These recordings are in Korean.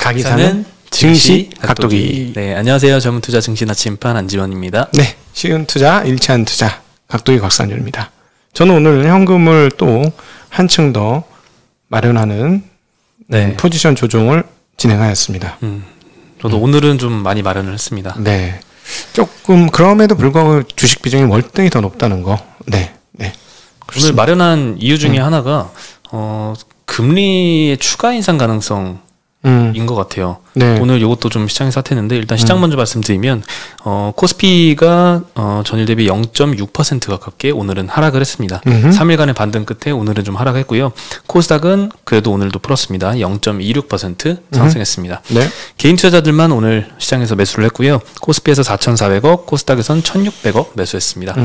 가기사는 증시 각도기. 네, 안녕하세요. 전문투자 증시 나침반 안지원입니다. 네, 쉬운 투자, 일치한 투자 각도기 곽상준입니다. 저는 오늘 현금을 또 한층 더 마련하는 포지션 조정을 진행하였습니다. 저도 오늘은 좀 많이 마련을 했습니다. 네, 조금 그럼에도 불구하고 주식 비중이 월등히 더 높다는 거. 네. 오늘 마련한 이유 중에 하나가 금리의 추가 인상 가능성 인 것 같아요. 네. 오늘 이것도 좀 시장에서 핫했는데 일단 시장 먼저 말씀드리면 코스피가 전일 대비 0.6% 가깝게 오늘은 하락을 했습니다. 3일간의 반등 끝에 오늘은 좀 하락했고요. 코스닥은 그래도 오늘도 풀었습니다. 0.26% 상승했습니다. 네. 개인 투자자들만 오늘 시장에서 매수를 했고요. 코스피에서 4,400억, 코스닥에선 1,600억 매수했습니다.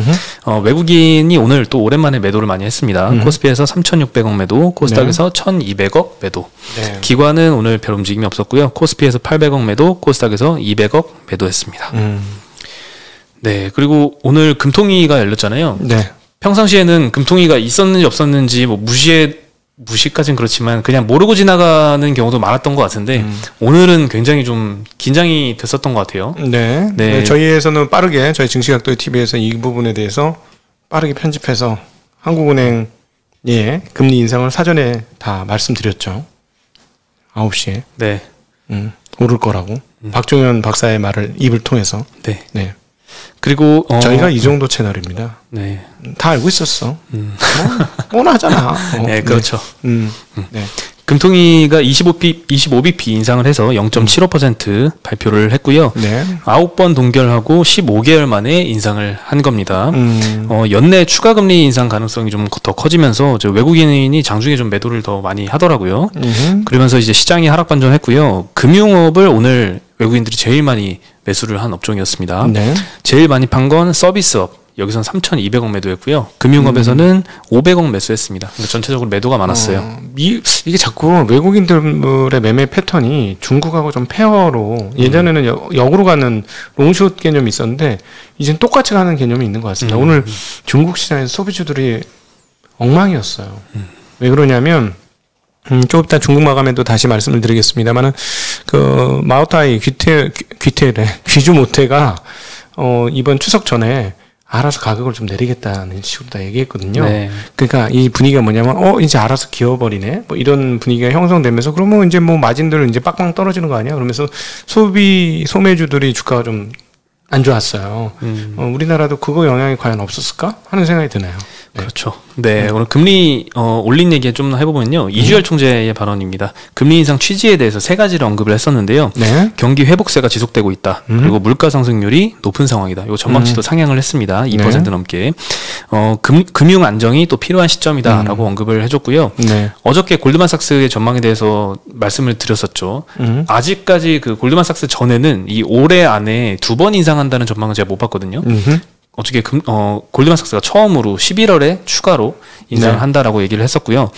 외국인이 오늘 또 오랜만에 매도를 많이 했습니다. 코스피에서 3,600억 매도, 코스닥에서 1,200억 매도. 네. 기관은 오늘 별 움직임이 없었고요. 코스피에서 800억 매도, 코스닥에서 200억 매도했습니다. 네, 그리고 오늘 금통위가 열렸잖아요. 네. 평상시에는 금통위가 있었는지 없었는지 뭐 무시까지는 그렇지만 그냥 모르고 지나가는 경우도 많았던 것 같은데 오늘은 굉장히 좀 긴장이 됐었던 것 같아요. 네. 네. 저희에서는 빠르게 저희 증시각도의 TV에서 이 부분에 대해서 빠르게 편집해서 한국은행 금리 인상을 사전에 다 말씀드렸죠. 9시에. 네. 오를 거라고. 박종현 박사의 말을 입을 통해서. 네. 네. 그리고 저희가 이 정도 채널입니다. 네. 다 알고 있었어. 뻔하잖아. 네, 그렇죠. 네. 금통위가 25bp 인상을 해서 0.75% 발표를 했고요. 네. 9번 동결하고 15개월 만에 인상을 한 겁니다. 연내 추가 금리 인상 가능성이 좀 더 커지면서 외국인이 장중에 좀 매도를 더 많이 하더라고요. 그러면서 이제 시장이 하락 반전했고요. 금융업을 오늘 외국인들이 제일 많이 매수를 한 업종이었습니다. 네. 제일 많이 판 건 서비스업. 여기선 3,200억 매도했고요. 금융업에서는 500억 매수했습니다. 그러니까 전체적으로 매도가 많았어요. 이게 자꾸 외국인들의 매매 패턴이 중국하고 좀 페어로 예전에는 역으로 가는 롱숏 개념이 있었는데 이제는 똑같이 가는 개념이 있는 것 같습니다. 오늘 중국 시장에서 소비주들이 엉망이었어요. 왜 그러냐면 조금 이따 중국 마감에도 다시 말씀을 드리겠습니다만은 그 마오타이 귀주 모태가 이번 추석 전에 알아서 가격을 좀 내리겠다는 식으로 다 얘기했거든요. 네. 그러니까 이 분위기가 뭐냐면 이제 알아서 기어버리네. 뭐 이런 분위기가 형성되면서 그러면 이제 뭐 마진들 이제 빡빡 떨어지는 거 아니야? 그러면서 소매주들이 주가가 좀 안 좋았어요. 우리나라도 그거 영향이 과연 없었을까 하는 생각이 드네요. 네. 그렇죠. 네, 오늘 금리 올린 얘기 좀 해보면요. 이주열 총재의 발언입니다. 금리 인상 취지에 대해서 세 가지를 언급을 했었는데요. 네. 경기 회복세가 지속되고 있다. 그리고 물가 상승률이 높은 상황이다. 요 전망치도 상향을 했습니다. 2% 넘게. 금융 안정이 또 필요한 시점이다라고 언급을 해줬고요. 네. 어저께 골드만삭스의 전망에 대해서 말씀을 드렸었죠. 아직까지 그 골드만삭스 전에는 이 올해 안에 2번 인상한다는 전망은 제가 못 봤거든요. 어저께 골드만삭스가 처음으로 11월에 추가로 인상을 한다라고 얘기를 했었고요.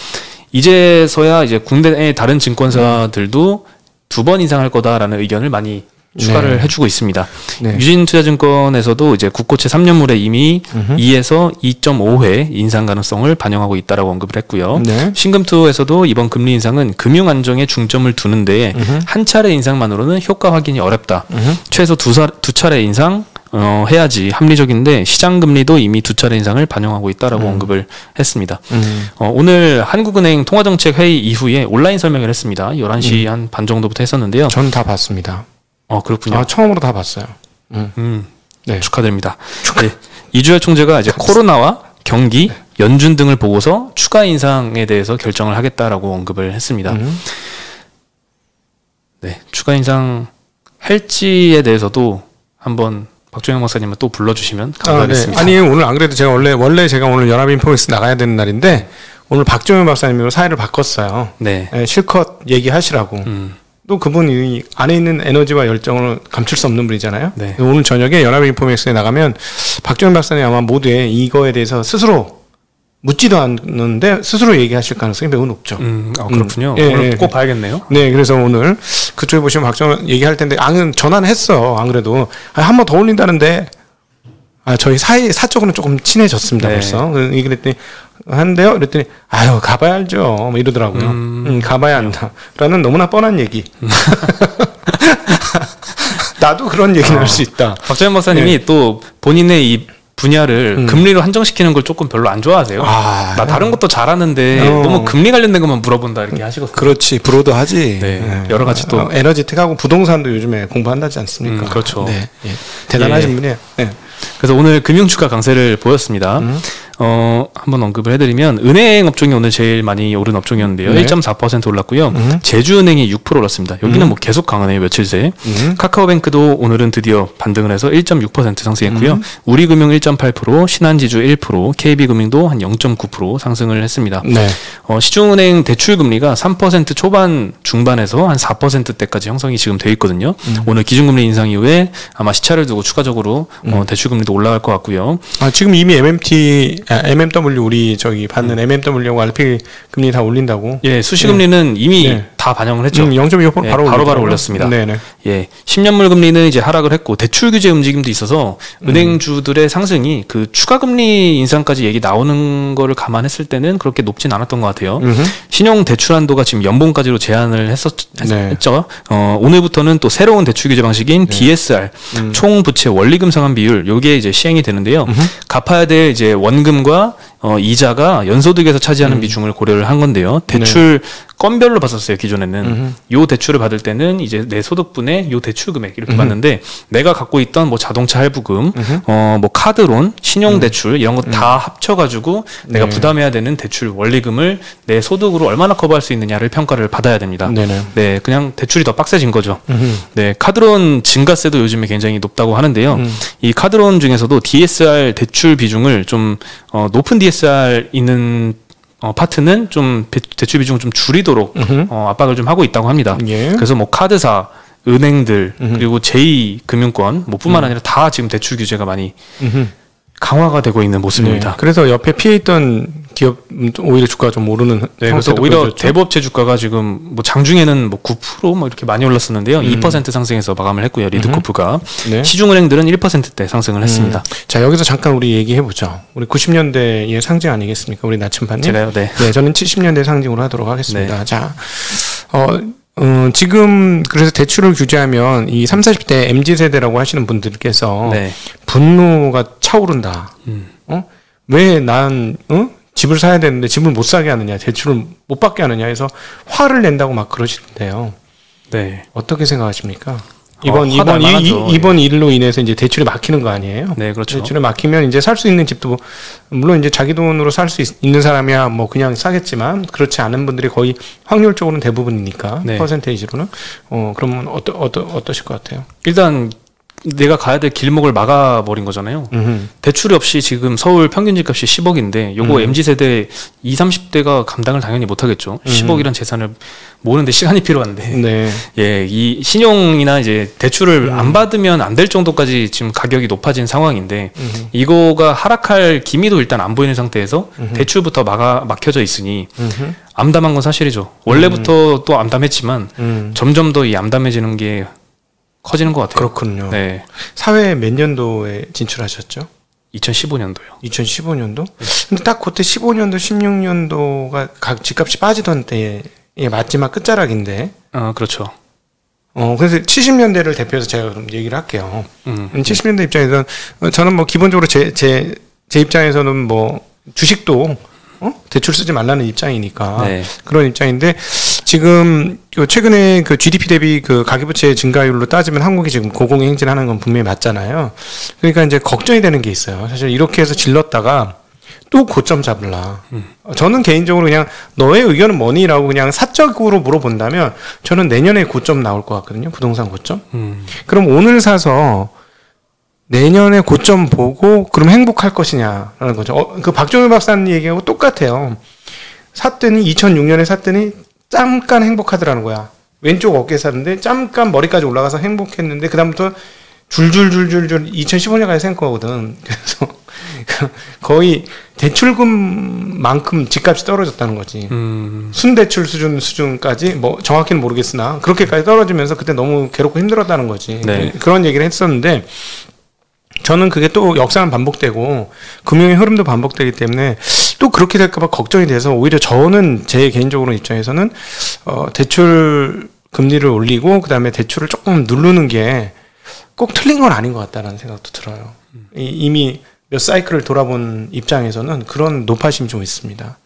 이제서야 이제 국내의 다른 증권사들도 2번 인상할 거다라는 의견을 많이 추가를 해주고 있습니다. 네. 유진투자증권에서도 이제 국고채 3년물에 이미 2에서 2.5회 인상 가능성을 반영하고 있다라고 언급을 했고요. 네. 신금투에서도 이번 금리 인상은 금융 안정에 중점을 두는데 한 차례 인상만으로는 효과 확인이 어렵다. 최소 두 차례 인상 해야지 합리적인데 시장 금리도 이미 2차례 인상을 반영하고 있다라고 언급을 했습니다. 오늘 한국은행 통화정책 회의 이후에 온라인 설명을 했습니다. 11시 한 반 정도부터 했었는데요. 저는 다 봤습니다. 그렇군요. 처음으로 다 봤어요. 네. 축하드립니다. 네. 이주열 총재가 이제 코로나와 경기, 연준 등을 보고서 추가 인상에 대해서 결정을 하겠다라고 언급을 했습니다. 네. 추가 인상 할지에 대해서도 한번 박종현 박사님은 또 불러주시면 감사하겠습니다. 네. 아니 오늘 안 그래도 제가 원래 제가 오늘 연합인포엑스 나가야 되는 날인데 오늘 박종현 박사님으로 사회를 바꿨어요. 네. 실컷 얘기하시라고. 또 그분이 안에 있는 에너지와 열정을 감출 수 없는 분이잖아요. 네. 오늘 저녁에 연합인포맥스에 나가면 박종현 박사님 아마 모두에 이거에 대해서 스스로 묻지도 않는데 스스로 얘기하실 가능성이 매우 높죠. 그렇군요. 오늘 꼭 봐야겠네요. 네, 그래서 오늘 그쪽에 보시면 박종현 얘기할 텐데 전화는 했어. 안 그래도 한 번 더 올린다는데 저희 사적으로는 조금 친해졌습니다. 벌써. 그랬더니 한대요. 그랬더니 아유 가봐야 알죠. 뭐 이러더라고요. 가봐야 한다라는 너무나 뻔한 얘기. 나도 그런 얘기를 할 수 있다. 박재현 박사님이 네. 또 본인의 이 분야를 금리로 한정시키는 걸 조금 별로 안 좋아하세요. 나 다른 것도 잘하는데 너무 금리 관련된 것만 물어본다 이렇게 하시거든요. 그렇지. 브로도 하지. 네. 여러 가지 또 에너지텍하고 부동산도 요즘에 공부한다지 않습니까? 그렇죠. 네. 예. 대단하신 분이에요. 네. 그래서 오늘 금융주가 강세를 보였습니다. 한번 언급을 해드리면 은행 업종이 오늘 제일 많이 오른 업종이었는데요. 네. 1.4% 올랐고요. 제주은행이 6% 올랐습니다. 여기는 뭐 계속 강하네요. 며칠 새. 카카오뱅크도 오늘은 드디어 반등을 해서 1.6% 상승했고요. 우리금융 1.8%, 신한지주 1%, KB금융도 한 0.9% 상승을 했습니다. 네. 시중은행 대출금리가 3% 초반 중반에서 한 4%대까지 형성이 지금 돼 있거든요. 오늘 기준금리 인상 이후에 아마 시차를 두고 추가적으로 대출금리도 올라갈 것 같고요. 지금 이미 MMW 우리 저기 받는 MMW하고 RP 금리 다 올린다고? 예, 수시금리는 이미 다 반영을 했죠. 0.25% 바로 올렸습니다. 네네. 예, 10년물 금리는 이제 하락을 했고 대출 규제 움직임도 있어서 은행주들의 상승이 그 추가 금리 인상까지 얘기 나오는 거를 감안했을 때는 그렇게 높진 않았던 것 같아요. 신용 대출 한도가 지금 연봉까지로 제한을 했죠. 오늘부터는 또 새로운 대출 규제 방식인 DSR 총 부채 원리금 상환 비율 요게 이제 시행이 되는데요. 갚아야 될 이제 원금과 이자가 연소득에서 차지하는 비중을 고려를 한 건데요. 대출 건별로 봤었어요. 기존에는 요 대출을 받을 때는 이제 내 소득분의 요 대출 금액 이렇게 봤는데 내가 갖고 있던 뭐 자동차 할부금, 뭐 카드론, 신용 대출 이런 거 다 합쳐가지고 내가 부담해야 되는 대출 원리금을 내 소득으로 얼마나 커버할 수 있느냐를 평가를 받아야 됩니다. 네, 그냥 대출이 더 빡세진 거죠. 네, 카드론 증가세도 요즘에 굉장히 높다고 하는데요. 이 카드론 중에서도 DSR 대출 비중을 좀 높은 DSR 있는 파트는 좀 대출 비중을 좀 줄이도록 압박을 좀 하고 있다고 합니다. 예. 그래서 뭐 카드사, 은행들 그리고 제2금융권 뭐 뿐만 아니라 다 지금 대출 규제가 많이 강화가 되고 있는 모습입니다. 네. 그래서 옆에 피해 있던 기업 오히려 주가가 좀 오르는. 네, 그래서 오히려 보여줬죠? 대부업체 주가가 지금 뭐 장중에는 뭐 9% 뭐 이렇게 많이 올랐었는데요. 2% 상승해서 마감을 했고요. 리드코프가 네. 시중은행들은 1%대 상승을 했습니다. 자, 여기서 잠깐 우리 얘기해 보죠. 우리 90년대의 상징 아니겠습니까? 우리 나침반님. 제가요. 네. 네, 저는 70년대 상징으로 하도록 하겠습니다. 네. 자, 지금 그래서 대출을 규제하면 이 30, 40대 MZ세대라고 하시는 분들께서 네. 분노가 차오른다. 왜 난 집을 사야 되는데 집을 못 사게 하느냐, 대출을 못 받게 하느냐 해서 화를 낸다고 막 그러시던데요. 네. 어떻게 생각하십니까? 이번 일로 인해서 이제 대출이 막히는 거 아니에요? 네, 그렇죠. 대출이 막히면 이제 살 수 있는 집도 물론 이제 자기 돈으로 살 수 있는 사람이야 뭐 그냥 사겠지만 그렇지 않은 분들이 거의 확률적으로는 대부분이니까 네. 퍼센테이지로는 그러면 어떠실 것 같아요? 일단 내가 가야 될 길목을 막아버린 거잖아요. 대출 없이 지금 서울 평균 집값이 10억인데 요거 MZ세대 20, 30대가 감당을 당연히 못하겠죠. 10억이란 재산을 모으는데 시간이 필요한데 네. 예, 이 신용이나 이제 대출을 안 받으면 안 될 정도까지 지금 가격이 높아진 상황인데 이거가 하락할 기미도 일단 안 보이는 상태에서 대출부터 막혀져 있으니 암담한 건 사실이죠. 원래부터 또 암담했지만 점점 더 이 암담해지는 게 커지는 것 같아요. 그렇군요. 네. 사회 몇 년도에 진출하셨죠? 2015년도요. 2015년도? 근데 딱 그때 15년도, 16년도가 각 집값이 빠지던 때에 마지막 끝자락인데. 그렇죠. 그래서 70년대를 대표해서 제가 그럼 얘기를 할게요. 70년대 입장에서는 저는 뭐 기본적으로 제 입장에서는 뭐 주식도 대출 쓰지 말라는 입장이니까 네. 그런 입장인데 지금 최근에 그 GDP 대비 그 가계부채 증가율로 따지면 한국이 지금 고공행진하는 건 분명히 맞잖아요. 그러니까 이제 걱정이 되는 게 있어요. 사실 이렇게 해서 질렀다가 또 고점 잡을라. 저는 개인적으로 그냥 너의 의견은 뭐니라고 그냥 사적으로 물어본다면 저는 내년에 고점 나올 것 같거든요. 부동산 고점. 그럼 오늘 사서 내년에 고점 보고 그럼 행복할 것이냐라는 거죠. 그 박종일 박사님 얘기하고 똑같아요. 샀더니 2006년에 샀더니 잠깐 행복하더라는 거야. 왼쪽 어깨 샀는데 잠깐 머리까지 올라가서 행복했는데 그다음부터 줄줄줄줄줄 2015년까지 생 거거든. 그래서 거의 대출금만큼 집값이 떨어졌다는 거지. 순대출 수준까지 뭐 정확히는 모르겠으나 그렇게까지 떨어지면서 그때 너무 괴롭고 힘들었다는 거지. 네. 그런 얘기를 했었는데 저는 그게 또 역사는 반복되고 금융의 흐름도 반복되기 때문에 또 그렇게 될까봐 걱정이 돼서 오히려 저는 제 개인적으로 입장에서는 대출 금리를 올리고 그다음에 대출을 조금 누르는 게 꼭 틀린 건 아닌 것 같다라는 생각도 들어요. 이미 몇 사이클을 돌아본 입장에서는 그런 노파심이 좀 있습니다.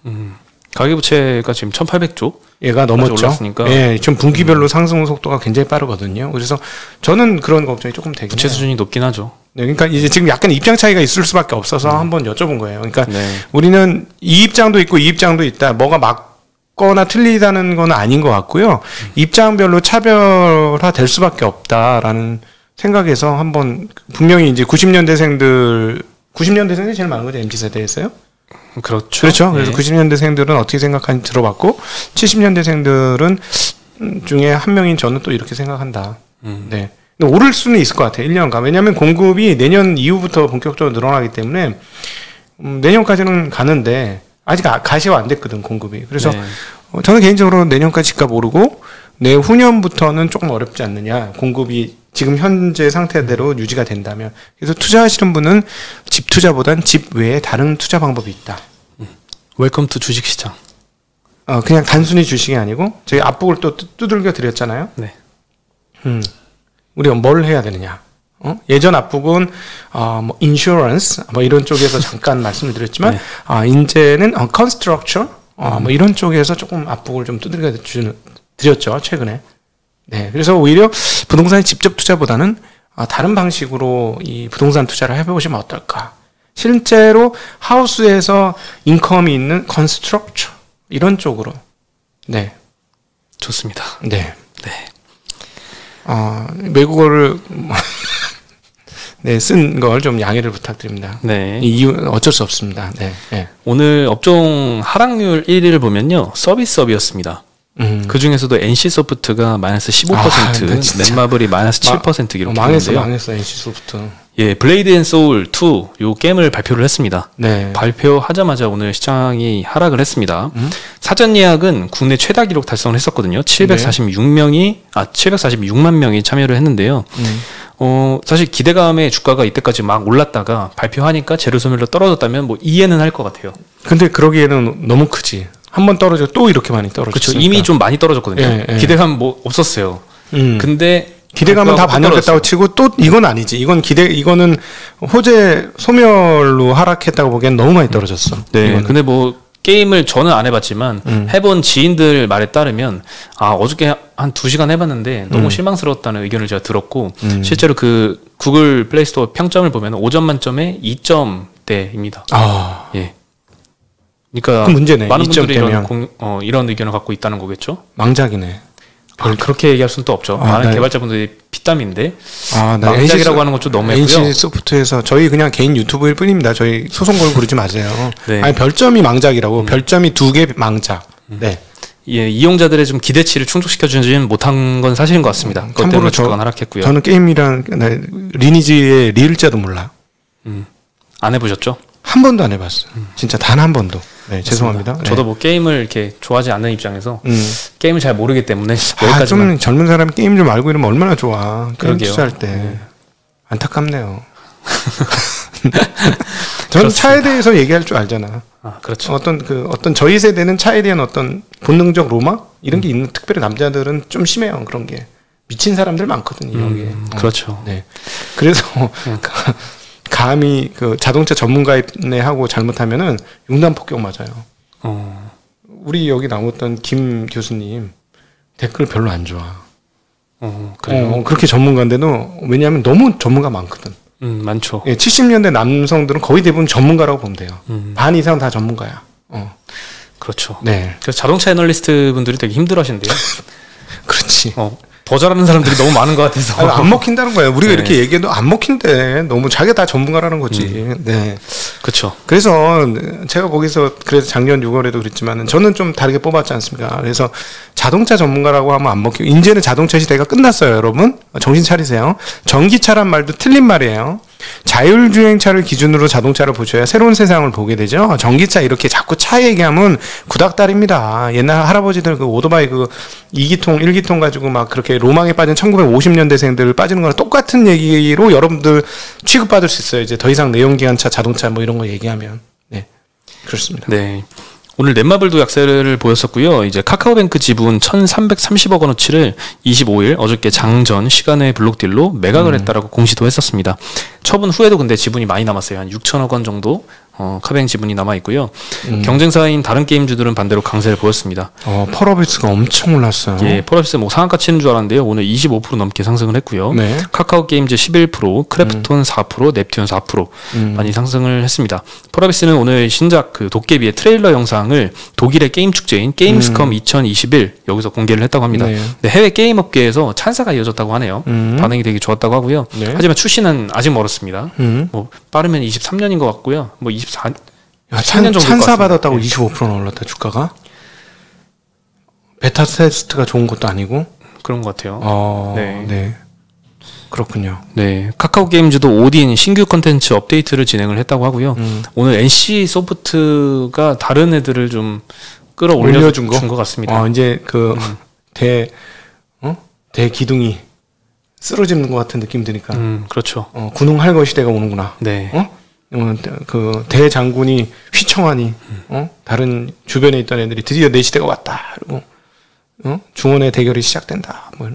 가계부채가 지금 1,800조? 얘가 넘었죠. 올랐으니까. 예, 지금 분기별로 상승 속도가 굉장히 빠르거든요. 그래서 저는 그런 걱정이 조금 되긴 부채 해요. 수준이 높긴 하죠. 네, 그러니까 이제 지금 약간 입장 차이가 있을 수밖에 없어서 한번 여쭤본 거예요. 그러니까 네. 우리는 이 입장도 있고 이 입장도 있다. 뭐가 맞거나 틀리다는 건 아닌 것 같고요. 입장별로 차별화될 수밖에 없다라는 생각에서 한번 분명히 이제 90년대생들이 제일 많은 거죠. MZ세대에서요. 그렇죠. 그렇죠. 그래서 90년대생들은 어떻게 생각하는지 들어봤고 70년대생들은 중에 한 명인 저는 또 이렇게 생각한다. 네. 근데 오를 수는 있을 것 같아요. 1년간. 왜냐하면 공급이 내년 이후부터 본격적으로 늘어나기 때문에 내년까지는 가는데 아직 가시가 안 됐거든, 공급이. 그래서 네. 저는 개인적으로 내년까지 집값 오르고 내후년부터는 조금 어렵지 않느냐. 공급이 지금 현재 상태대로 유지가 된다면. 그래서 투자하시는 분은 집 투자보단 집 외에 다른 투자 방법이 있다. 웰컴 투 주식시장. 그냥 단순히 주식이 아니고 저희 앞북을 또 두들겨 드렸잖아요. 네. 우리가 뭘 해야 되느냐. 예전 앞북은 뭐 인슈런스 뭐 이런 쪽에서 잠깐 말씀을 드렸지만 네. 이제는 컨스트럭처 뭐 이런 쪽에서 조금 앞북을 좀 두들겨 드렸죠, 최근에. 네. 그래서 오히려 부동산에 직접 투자보다는 다른 방식으로 이 부동산 투자를 해보시면 어떨까. 실제로 하우스에서 인컴이 있는 컨스트럭처 이런 쪽으로. 네. 좋습니다. 네. 네. 외국어를 네, 쓴 걸 좀 양해를 부탁드립니다. 네. 이 이유는 어쩔 수 없습니다. 네. 네. 오늘 업종 하락률 1위를 보면요. 서비스업이었습니다. 그 중에서도 NC소프트가 마이너스 15%, 넷마블이 마이너스 7% 기록했는데요. 망했어, NC소프트. 예, 블레이드 앤 소울 2 요 게임을 발표를 했습니다. 네. 발표하자마자 오늘 시장이 하락을 했습니다. 사전 예약은 국내 최다 기록 달성을 했었거든요. 746만 명이 참여를 했는데요. 사실 기대감에 주가가 이때까지 막 올랐다가 발표하니까 재료 소멸로 떨어졌다면 뭐 이해는 할 것 같아요. 근데 그러기에는 너무 크지. 한 번 떨어져 또 이렇게 많이 떨어졌으니까. 그렇죠. 이미 좀 많이 떨어졌거든요. 예, 예. 기대감 뭐 없었어요. 근데 기대감은 다 반영됐다고 치고 또 이건 아니지. 이거는 호재 소멸로 하락했다고 보기엔 너무 많이 떨어졌어. 네. 이거는. 근데 뭐 게임을 저는 안 해봤지만 해본 지인들 말에 따르면 어저께 한 2시간 해봤는데 너무 실망스러웠다는 의견을 제가 들었고 실제로 그 구글 플레이스토어 평점을 보면 5점 만점에 2점대입니다. 예. 그러니까 문제네. 많은 분들이 이런 의견을 갖고 있다는 거겠죠. 망작이네. 그렇게 얘기할 수는 또 없죠. 많은 개발자분들이 피땀인데 나 망작이라고 하는 건 좀 너무했고요. NC소프트에서 저희 그냥 개인 유튜브일 뿐입니다. 저희 소송 걸 부르지 마세요. 네. 아니 별점이 망작이라고. 별점이 2개 망작. 네. 예, 이용자들의 좀 기대치를 충족시켜주지는 못한 건 사실인 것 같습니다. 그것 때문에 주가가 하락했고요. 저는 게임이랑 리니지의 리을자도 몰라. 안 해보셨죠? 한 번도 안 해봤어요. 진짜 단 한 번도. 네, 죄송합니다. 저도 뭐 게임을 이렇게 좋아하지 않는 입장에서 게임을 잘 모르기 때문에 여기까지만. 좀 젊은 사람이 게임 좀 알고 이러면 얼마나 좋아. 게임 투자할 때. 네. 안타깝네요. 저는 차에 대해서 얘기할 줄 알잖아. 그렇죠. 어떤 저희 세대는 차에 대한 어떤 본능적 로망 이런 게 있는, 특별히 남자들은 좀 심해요. 그런 게 미친 사람들 많거든 이런 게. 그렇죠. 네. 그래서 감히 그 자동차 전문가네 하고 잘못하면은 융단 폭격 맞아요. 우리 여기 나왔던 김 교수님 댓글 별로 안 좋아. 그래요. 그렇게 전문가인데도 왜냐하면 너무 전문가 많거든. 많죠. 예, 70년대 남성들은 거의 대부분 전문가라고 보면 돼요. 반 이상 다 전문가야. 그렇죠. 네. 그래서 자동차 애널리스트 분들이 되게 힘들어하시는데요. 그렇지. 더 잘하는 사람들이 너무 많은 것 같아서. 안 먹힌다는 거예요. 우리가 이렇게 얘기해도 안 먹힌대. 너무 자기가 다 전문가라는 거지. 네. 그렇죠. 그래서 제가 거기서 그래서 작년 6월에도 그랬지만은 저는 좀 다르게 뽑았지 않습니까? 그래서 자동차 전문가라고 하면 안 먹히고 이제는 자동차 시대가 끝났어요, 여러분. 정신 차리세요. 전기차란 말도 틀린 말이에요. 자율주행차를 기준으로 자동차를 보셔야 새로운 세상을 보게 되죠. 전기차 이렇게 자꾸 차 얘기하면 구닥다리입니다. 옛날 할아버지들 그 오토바이 그 2기통, 1기통 가지고 막 그렇게 로망에 빠진 1950년대생들 빠지는 거랑 똑같은 얘기로 여러분들 취급받을 수 있어요. 이제 더 이상 내연기관차, 자동차 뭐 이런 거 얘기하면. 네. 그렇습니다. 네. 오늘 넷마블도 약세를 보였었고요. 이제 카카오뱅크 지분 1,330억 원어치를 25일 어저께 장전 시간외 블록딜로 매각을 했다라고 공시도 했었습니다. 처분 후에도 근데 지분이 많이 남았어요. 한 6천억 원 정도 카뱅 지분이 남아 있고요. 경쟁사인 다른 게임주들은 반대로 강세를 보였습니다. 펄어비스가 엄청 올랐어요. 예, 펄어비스 뭐 상한가 치는 줄 알았는데요. 오늘 25% 넘게 상승을 했고요. 네. 카카오 게임즈 11%, 크래프톤 4%, 넵튠 4% 많이 상승을 했습니다. 펄어비스는 오늘 신작 그 도깨비의 트레일러 영상을 독일의 게임 축제인 게임스컴 2021 여기서 공개를 했다고 합니다. 네. 네, 해외 게임 업계에서 찬사가 이어졌다고 하네요. 반응이 되게 좋았다고 하고요. 네. 하지만 출시는 아직 멀었습니다. 뭐 빠르면 23년인 것 같고요. 뭐 3년 정도 찬사 받았다고 25%나 올랐다 주가가. 베타 테스트가 좋은 것도 아니고 그런 것 같아요. 네. 네. 그렇군요. 네, 카카오 게임즈도 오딘 신규 컨텐츠 업데이트를 진행을 했다고 하고요. 오늘 NC 소프트가 다른 애들을 좀 끌어올려준 것 같습니다. 이제 그 대 기둥이 쓰러지는 것 같은 느낌 드니까. 그렇죠. 군웅할 것 시대가 오는구나. 네. 그 대장군이 휘청하니 다른 주변에 있던 애들이 드디어 내 시대가 왔다. 그리고 중원의 대결이 시작된다. 뭐.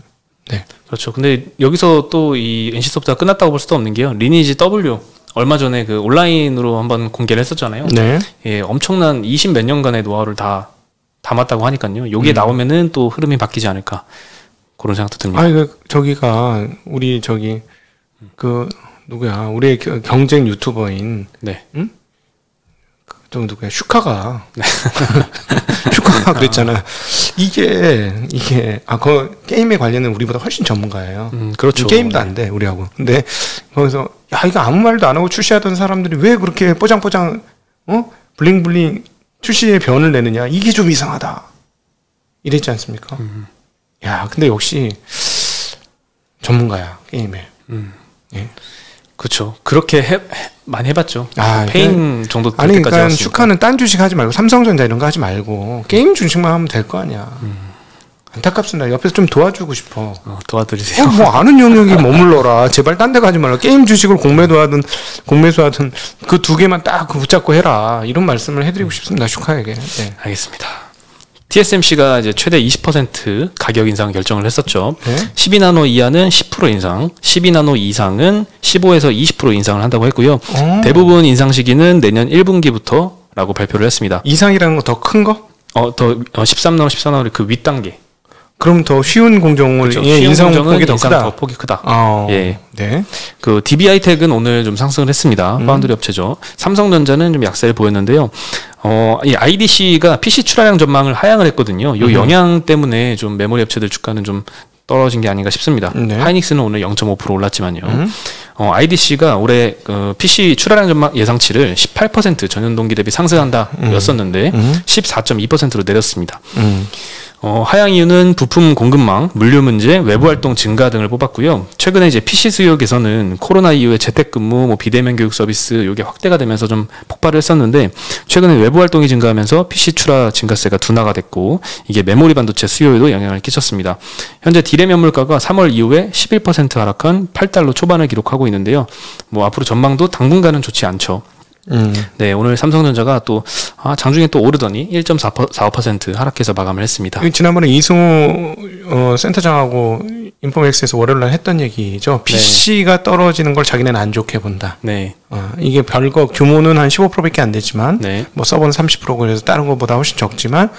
네. 그렇죠. 근데 여기서 또 이 NC 소프트가 끝났다고 볼 수도 없는 게요. 리니지 W 얼마 전에 그 온라인으로 한번 공개를 했었잖아요. 네. 예, 엄청난 20 몇 년간의 노하우를 다 담았다고 하니까요. 여기에 나오면은 또 흐름이 바뀌지 않을까 그런 생각도 듭니다. 저기가 우리 그 누구야? 우리의 경쟁 유튜버인 네. 저 누구야? 슈카가 슈카가 그랬잖아. 이게 그 게임에 관련된 우리보다 훨씬 전문가예요. 그렇죠. 게임도 안 돼 우리하고. 근데 거기서 이거 아무 말도 안 하고 출시하던 사람들이 왜 그렇게 뽀장뽀장 블링블링 출시에 변을 내느냐? 이게 좀 이상하다. 이랬지 않습니까? 야, 근데 역시 전문가야 게임에. 예. 그렇죠. 그렇게 많이 해봤죠. 페인 정도 될 아니, 때까지 그러니까 왔으니까. 슈카는 딴 주식 하지 말고 삼성전자 이런 거 하지 말고 게임 주식만 하면 될 거 아니야. 안타깝습니다. 옆에서 좀 도와주고 싶어. 도와드리세요. 뭐 아는 영역에 머물러라. 제발 딴 데 가지 말라. 게임 주식을 공매수하든 그 두 개만 딱 붙잡고 해라. 이런 말씀을 해드리고 싶습니다. 슈카에게. 네. 알겠습니다. TSMC가 이제 최대 20% 가격 인상 결정을 했었죠. 네? 12나노 이하는 10% 인상, 12나노 이상은 15에서 20% 인상을 한다고 했고요. 대부분 인상 시기는 내년 1분기부터라고 발표를 했습니다. 이상이라는 거 더 큰 거? 13나노, 14나노 그 윗단계. 그럼 더 쉬운 공정을 인상 폭이 더 크다. 더 폭이 크다. 예. 네. 그 DBH텍은 오늘 좀 상승을 했습니다. 파운드리 업체죠. 삼성전자는 좀 약세를 보였는데요. 이 IDC가 PC 출하량 전망을 하향을 했거든요. 이 영향 때문에 좀 메모리 업체들 주가는 좀 떨어진 게 아닌가 싶습니다. 네. 하이닉스는 오늘 0.5% 올랐지만요. IDC가 올해 PC 출하량 전망 예상치를 18% 전년 동기 대비 상승한다 였었는데 14.2%로 내렸습니다. 하향 이유는 부품 공급망, 물류 문제, 외부 활동 증가 등을 뽑았고요. 최근에 이제 PC 수요 개선은 코로나 이후에 재택근무, 비대면 교육 서비스 요게 확대가 되면서 좀 폭발을 했었는데 최근에 외부 활동이 증가하면서 PC 출하 증가세가 둔화가 됐고 이게 메모리 반도체 수요에도 영향을 끼쳤습니다. 현재 디램 현물가가 3월 이후에 11% 하락한 8달러 초반을 기록하고 있는데요. 앞으로 전망도 당분간은 좋지 않죠. 네, 오늘 삼성전자가 또 장중에 또 오르더니 1.45% 하락해서 마감을 했습니다. 지난번에 이승우 센터장하고 인포맥스에서 월요일날 했던 얘기죠. PC가 네. 떨어지는 걸 자기네는 안 좋게 본다. 네. 이게 별거 규모는 한 15%밖에 안 되지만 네. 서버는 30% 그래서 다른 것보다 훨씬 적지만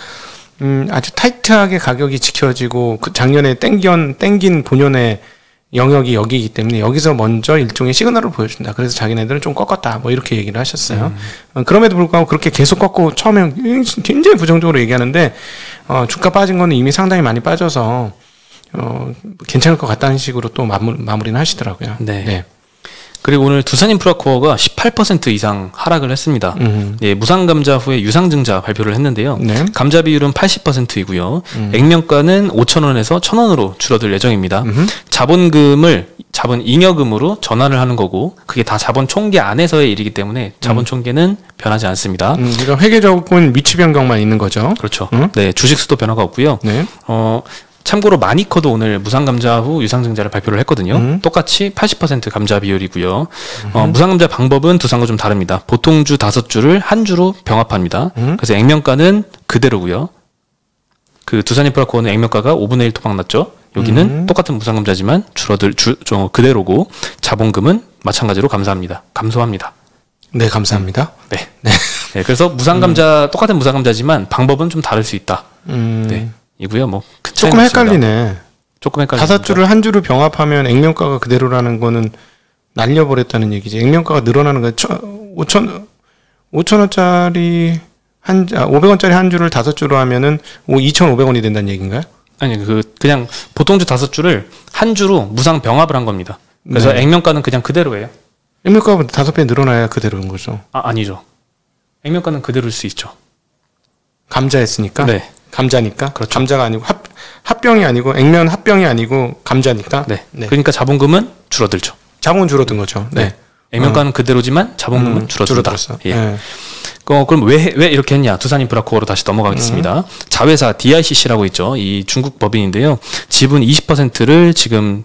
아주 타이트하게 가격이 지켜지고 그 작년에 땡긴 본연의 영역이 여기이기 때문에 여기서 먼저 일종의 시그널을 보여준다. 그래서 자기네들은 좀 꺾었다. 이렇게 얘기를 하셨어요. 그럼에도 불구하고 그렇게 계속 꺾고 처음에 굉장히 부정적으로 얘기하는데 주가 빠진 거는 이미 상당히 많이 빠져서 괜찮을 것 같다는 식으로 또 마무리는 하시더라고요. 네. 네. 그리고 오늘 두산인프라코어가 18% 이상 하락을 했습니다. 예, 무상감자 후에 유상증자 발표를 했는데요. 네. 감자 비율은 80%이고요. 액면가는 5,000원에서 1,000원으로 줄어들 예정입니다. 자본 잉여금으로 전환을 하는 거고 그게 다 자본 총계 안에서의 일이기 때문에 자본 총계는 변하지 않습니다. 그러니까 회계 적은 위치 변경만 있는 거죠. 그렇죠. 네, 주식 수도 변화가 없고요. 네. 참고로 마니커도 오늘 무상감자 후 유상증자를 발표를 했거든요. 똑같이 80% 감자 비율이고요. 무상감자 방법은 두산과 좀 다릅니다. 보통 주 5주를 한 주로 병합합니다. 그래서 액면가는 그대로고요. 그 두산인프라코어는 액면가가 5분의 1 토막 났죠. 여기는 똑같은 무상감자지만 그대로고 자본금은 마찬가지로 감소합니다. 네, 감사합니다. 네. 네, 그래서 똑같은 무상감자지만 방법은 좀 다를 수 있다. 네, 이고요. 뭐 조금 헷갈리네. 조금 헷갈리네. 5주를 한 주로 병합하면 액면가가 그대로라는 거는 날려버렸다는 얘기지. 액면가가 늘어나는 거 5,000원짜리 500원짜리 한 주를 5주로 하면은 2,500원이 된다는 얘기인가요? 아니, 그냥 보통주 5주를 한 주로 무상 병합을 한 겁니다. 그래서 네. 액면가는 그냥 그대로예요. 액면가가 5배 늘어나야 그대로인 거죠. 아니죠. 액면가는 그대로일 수 있죠. 감자했으니까? 네. 감자니까? 그렇죠. 감자가 아니고 합병이 아니고 액면 합병이 아니고 감자니까? 네. 그러니까 자본금은 줄어들죠. 자본은 줄어든 거죠. 네. 액면가는 그대로지만 자본금은 줄어들었다. 예. 네. 그럼 왜 이렇게 했냐? 두산인프라코어로 다시 넘어가겠습니다. 자회사 DICC라고 있죠. 이 중국 법인인데요. 지분 20%를 지금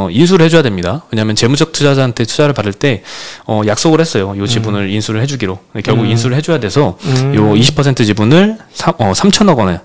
인수를 해줘야 됩니다. 왜냐하면 재무적 투자자한테 투자를 받을 때 약속을 했어요. 이 지분을 인수를 해주기로. 결국 인수를 해줘야 돼서 요 20% 지분을 3천억 원에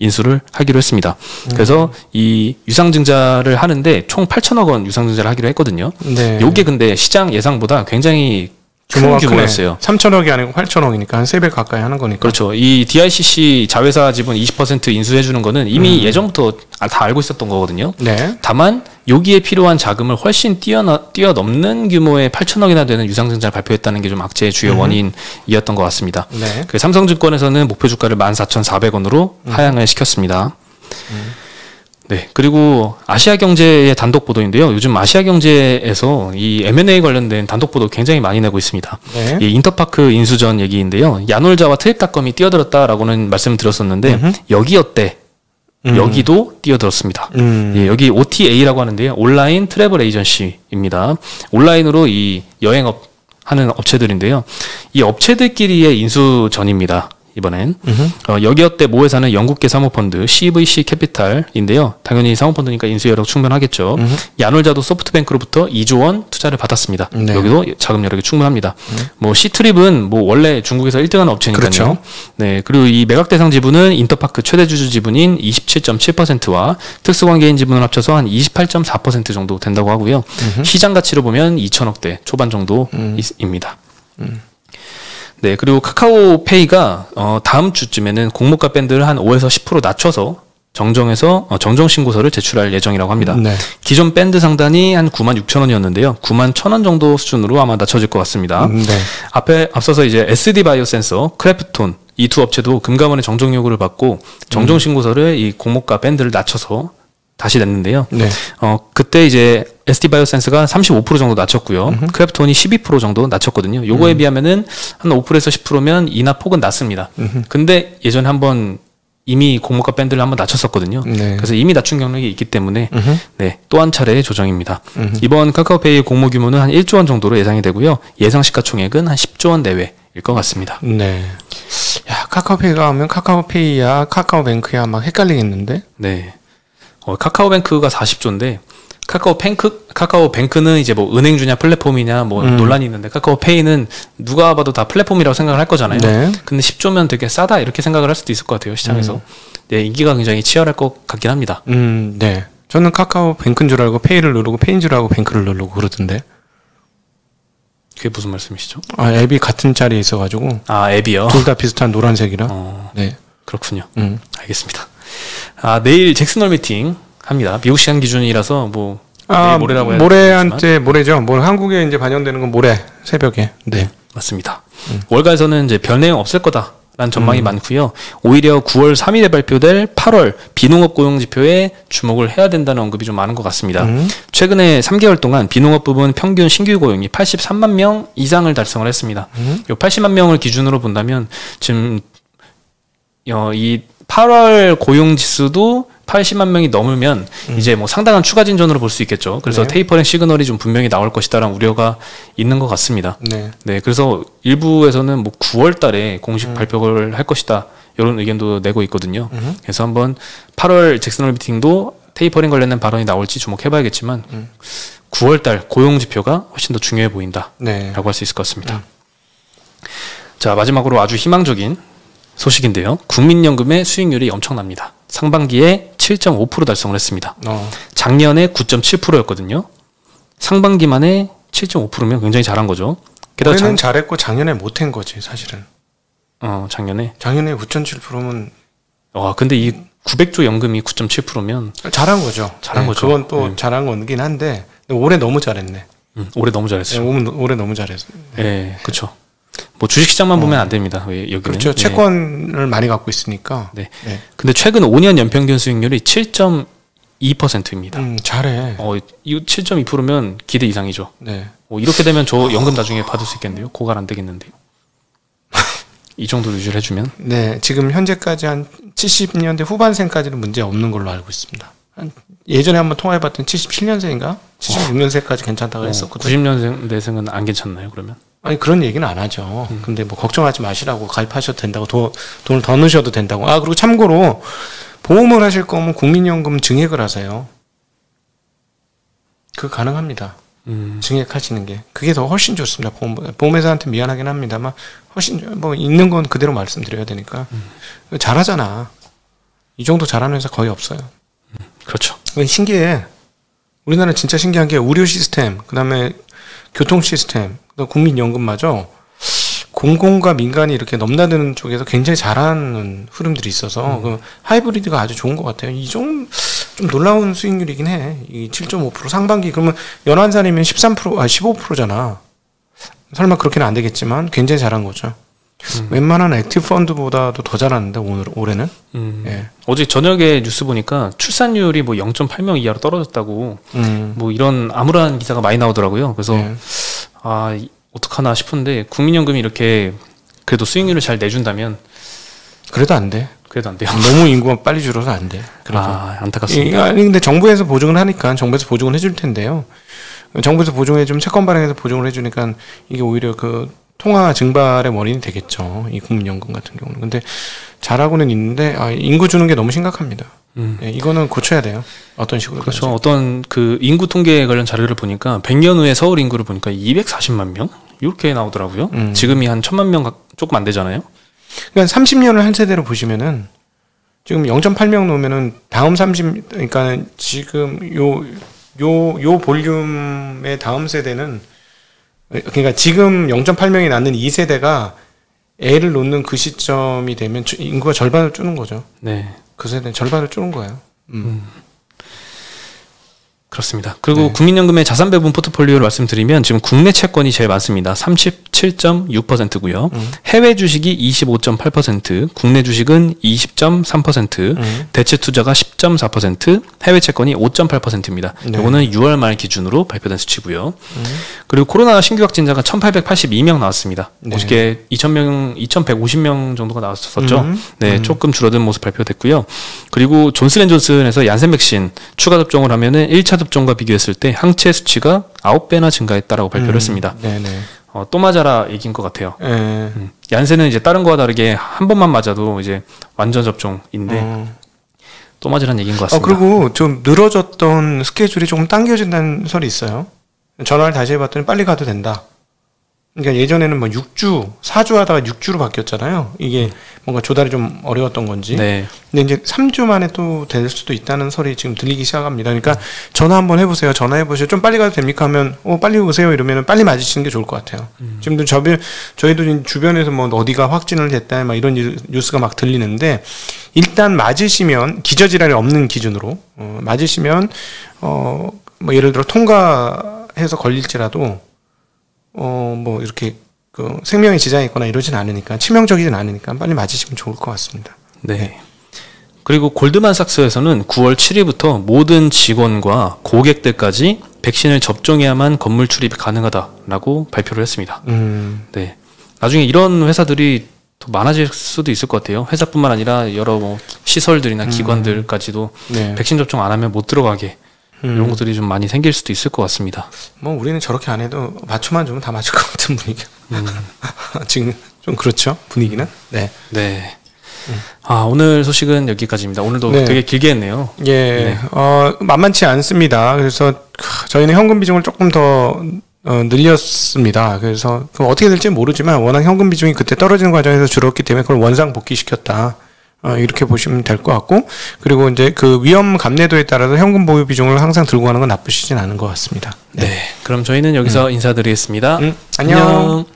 인수를 하기로 했습니다. 그래서 이 유상증자를 하는데 총 8천억 원 유상증자를 하기로 했거든요. 네. 요게 근데 시장 예상보다 굉장히 큰 규모였어요. 3천억이 아니고 8천억이니까 한 3배 가까이 하는 거니까. 그렇죠. 이 DICC 자회사 지분 20% 인수해 주는 거는 이미 예전부터 다 알고 있었던 거거든요. 네. 다만 여기에 필요한 자금을 훨씬 뛰어넘는 규모의 8천억이나 되는 유상증자를 발표했다는 게 좀 악재의 주요 원인이었던 것 같습니다. 네. 그 삼성증권에서는 목표 주가를 14,400원으로 하향을 시켰습니다. 네. 그리고 아시아경제의 단독 보도인데요. 요즘 아시아경제에서 이 M&A 관련된 단독 보도 굉장히 많이 내고 있습니다. 네. 이 인터파크 인수전 얘기인데요. 야놀자와 트립닷컴이 뛰어들었다라고는 말씀을 드렸었는데 여기도 뛰어들었습니다. 예, 여기 OTA라고 하는데요. 온라인 트래블 에이전시입니다. 온라인으로 이 여행업 하는 업체들인데요. 이 업체들끼리의 인수전입니다. 이번엔 여기어때 모회사는 영국계 사모펀드 CVC 캐피탈인데요. 당연히 사모펀드니까 인수 여력 충분하겠죠. 야놀자도 소프트뱅크로부터 2조 원 투자를 받았습니다. 네. 여기도 자금 여력이 충분합니다. 뭐 C트립은 뭐 원래 중국에서 1등하는 업체니까요. 그렇죠. 네, 그리고 이 매각 대상 지분은 인터파크 최대 주주 지분인 27.7%와 특수관계인 지분을 합쳐서 한 28.4% 정도 된다고 하고요. 시장 가치로 보면 2천억대 초반 정도입니다. 네, 그리고 카카오페이가 다음 주쯤에는 공모가 밴드를 한 5에서 10% 낮춰서 정정 신고서를 제출할 예정이라고 합니다. 네. 기존 밴드 상단이 한 96,000원이었는데요. 91,000원 정도 수준으로 아마 낮춰질 것 같습니다. 네. 앞서서 이제 SD 바이오센서, 크래프톤 이 두 업체도 금감원의 정정 요구를 받고 정정 신고서를 이 공모가 밴드를 낮춰서 다시 냈는데요. 네. 그때 이제 SD 바이오센스가 35% 정도 낮췄고요. 크래프톤이 12% 정도 낮췄거든요. 요거에 비하면은 한 5%에서 10%면 인하 폭은 낮습니다. 근데 예전에 한번 이미 공모가 밴드를 한번 낮췄었거든요. 네. 그래서 이미 낮춘 경력이 있기 때문에 네, 또 한 차례의 조정입니다. 이번 카카오페이의 공모 규모는 한 1조 원 정도로 예상이 되고요. 예상 시가총액은 한 10조 원 내외일 것 같습니다. 네. 야, 카카오페이가 하면 카카오페이야, 카카오뱅크야 막 헷갈리겠는데? 네. 카카오뱅크가 40조인데 카카오뱅크는 이제 뭐 은행주냐 플랫폼이냐 뭐 논란이 있는데 카카오페이는 누가 봐도 다 플랫폼이라고 생각을 할 거잖아요. 네. 근데 10조면 되게 싸다 이렇게 생각을 할 수도 있을 것 같아요. 시장에서. 네, 인기가 굉장히 치열할 것 같긴 합니다. 네. 저는 카카오뱅크인 줄 알고 페이를 누르고 페이인 줄 알고 뱅크를 누르고 그러던데. 그게 무슨 말씀이시죠? 앱이 같은 자리에 있어가지고. 앱이요? 둘 다 비슷한 노란색이라. 네. 그렇군요. 알겠습니다. 내일 잭슨홀 미팅 합니다. 미국 시간 기준이라서 뭐 내일 모레라고 해야 모레한테 모레죠. 한국에 이제 반영되는 건 모레 새벽에. 네. 맞습니다. 월가에서는 이제 별 내용 없을 거다라는 전망이 많고요. 오히려 9월 3일에 발표될 8월 비농업 고용 지표에 주목을 해야 된다는 언급이 좀 많은 것 같습니다. 최근에 3개월 동안 비농업 부분 평균 신규 고용이 83만 명 이상을 달성을 했습니다. 요 80만 명을 기준으로 본다면 지금 이 8월 고용 지수도 80만 명이 넘으면 이제 뭐 상당한 추가 진전으로 볼 수 있겠죠. 그래서 네. 테이퍼링 시그널이 좀 분명히 나올 것이다라는 우려가 있는 것 같습니다. 네. 네, 그래서 일부에서는 뭐 9월 달에 공식 발표를 할 것이다. 이런 의견도 내고 있거든요. 그래서 한번 8월 잭슨홀 미팅도 테이퍼링 관련된 발언이 나올지 주목해봐야겠지만 9월달 고용 지표가 훨씬 더 중요해 보인다라고 네. 할 수 있을 것 같습니다. 자, 마지막으로 아주 희망적인 소식인데요. 국민연금의 수익률이 엄청납니다. 상반기에 7.5% 달성을 했습니다. 작년에 9.7%였거든요. 상반기만에 7.5%면 굉장히 잘한 거죠. 올해는 잘했고 작년에 못한 거지 사실은. 작년에 9.7%면 근데 이 900조 연금이 9.7%면 잘한 거죠. 잘한 거죠. 그건 또 잘한 거긴 한데 올해 너무 잘했네. 올해 너무 잘했어요. 올해 너무 잘했어. 네, 그렇죠. 뭐 주식시장만 보면 안 됩니다. 여기는. 그렇죠. 채권을 많이 갖고 있으니까. 네. 근데 최근 5년 연평균 수익률이 7.2%입니다. 잘해. 이거 7.2%면 기대 이상이죠. 네. 이렇게 되면 저 연금 나중에 받을 수 있겠는데요. 고갈 안 되겠는데요. 이 정도로 유지를 해주면. 네, 지금 현재까지 한 70년대 후반생까지는 문제 없는 걸로 알고 있습니다. 예전에 한번 통화해봤더니 77년생인가 76년생까지 괜찮다고 했었거든요. 90년생은 안 괜찮나요? 그러면? 아니 그런 얘기는 안 하죠. 근데 뭐 걱정하지 마시라고 가입하셔도 된다고 돈을 더 넣으셔도 된다고. 그리고 참고로 보험을 하실 거면 국민연금 증액을 하세요. 그거 가능합니다. 증액하시는 게 그게 더 훨씬 좋습니다. 보험회사한테 미안하긴 합니다만 훨씬 뭐 있는 건 그대로 말씀드려야 되니까. 잘하잖아. 이 정도 잘하는 회사 거의 없어요. 그렇죠. 신기해. 우리나라는 진짜 신기한 게 의료 시스템, 그다음에 교통 시스템, 국민연금마저 공공과 민간이 이렇게 넘나드는 쪽에서 굉장히 잘하는 흐름들이 있어서 그 하이브리드가 아주 좋은 것 같아요. 이 좀 놀라운 수익률이긴 해. 이 7.5% 상반기 그러면 연환산이면 15%잖아. 설마 그렇게는 안 되겠지만 굉장히 잘한 거죠. 웬만한 액티브 펀드보다도 더 잘하는데 올해는. 예. 어제 저녁에 뉴스 보니까 출산율이 뭐 0.8명 이하로 떨어졌다고 뭐 이런 암울한 기사가 많이 나오더라고요. 그래서 어떡하나 싶은데 국민연금이 이렇게 그래도 수익률을 잘 내준다면 그래도 안 돼. 그래도 안 돼요. 너무 인구가 빨리 줄어서 안 돼. 안타깝습니다. 아니 근데 정부에서 보증을 하니까 정부에서 보증을 해줄 텐데요. 정부에서 보증해주면 채권 발행해서 보증을 해주니까 이게 오히려 그 통화 증발의 원인이 되겠죠. 이 국민연금 같은 경우는. 근데 잘하고는 있는데 인구 주는 게 너무 심각합니다. 예, 이거는 고쳐야 돼요. 어떤 식으로. 그렇죠. 어떤 그 인구 통계 관련 자료를 보니까 100년 후에 서울 인구를 보니까 240만 명 이렇게 나오더라고요. 지금이 한 1000만 명 조금 안 되잖아요. 그러니까 30년을 한 세대로 보시면은 지금 0.8명 놓으면은 다음 그러니까 지금 요 볼륨의 다음 세대는 그러니까 지금 0.8명이 낳는 이 세대가 애를 놓는 그 시점이 되면 인구가 절반을 줄는 거죠. 네. 그 세대는 절반을 줄는 거예요. 그렇습니다. 그리고 국민연금의 자산 배분 포트폴리오를 말씀드리면 지금 국내 채권이 제일 많습니다. 37.6%고요. 해외 주식이 25.8%, 국내 주식은 20.3%, 대체 투자가 10.4%, 해외 채권이 5.8%입니다. 네. 이거는 6월 말 기준으로 발표된 수치고요. 그리고 코로나 신규 확진자가 1,882명 나왔습니다. 네. 어저께 2,150명 정도가 나왔었죠. 네, 조금 줄어든 모습 발표됐고요. 그리고 존슨앤존슨에서 얀센 백신 추가 접종을 하면은 1차 접종과 비교했을 때 항체 수치가 9배나 증가했다라고 발표를 했습니다. 네네. 또 맞아라 얘기인 것 같아요. 얀센은 이제 다른 거와 다르게 한 번만 맞아도 이제 완전 접종인데 또 맞으라는 얘기인 것 같습니다. 그리고 좀 늘어졌던 스케줄이 조금 당겨진다는 설이 있어요. 전화를 다시 해봤더니 빨리 가도 된다. 그러니까 예전에는 뭐 6주, 4주 하다가 6주로 바뀌었잖아요. 이게 뭔가 조달이 좀 어려웠던 건지. 네. 근데 이제 3주 만에 또 될 수도 있다는 설이 지금 들리기 시작합니다. 그러니까 전화 한번 해보세요. 전화해보세요. 좀 빨리 가도 됩니까? 하면 빨리 오세요. 이러면 빨리 맞으시는 게 좋을 것 같아요. 지금도 저희도 주변에서 뭐 어디가 확진을 됐다 막 이런 뉴스가 막 들리는데 일단 맞으시면 기저질환이 없는 기준으로 맞으시면 뭐 예를 들어 통과해서 걸릴지라도 뭐 이렇게 그 생명에 지장이 있거나 이러진 않으니까 치명적이진 않으니까 빨리 맞으시면 좋을 것 같습니다. 네. 그리고 골드만삭스에서는 9월 7일부터 모든 직원과 고객들까지 백신을 접종해야만 건물 출입이 가능하다라고 발표를 했습니다. 네. 나중에 이런 회사들이 더 많아질 수도 있을 것 같아요. 회사뿐만 아니라 여러 뭐 시설들이나 기관들까지도 네. 백신 접종 안 하면 못 들어가게 이런 것들이 좀 많이 생길 수도 있을 것 같습니다. 뭐 우리는 저렇게 안 해도 맞춤만 주면 다 맞을 것 같은 분위기. 지금 좀 그렇죠 분위기는. 네. 네. 오늘 소식은 여기까지입니다. 오늘도 네. 되게 길게 했네요. 예, 네. 만만치 않습니다. 그래서 저희는 현금 비중을 조금 더 늘렸습니다. 그래서 어떻게 될지 모르지만 워낙 현금 비중이 그때 떨어지는 과정에서 줄었기 때문에 그걸 원상 복귀시켰다. 이렇게 보시면 될 것 같고, 그리고 이제 그 위험 감내도에 따라서 현금 보유 비중을 항상 들고 가는 건 나쁘시진 않은 것 같습니다. 네. 그럼 저희는 여기서 인사드리겠습니다. 안녕.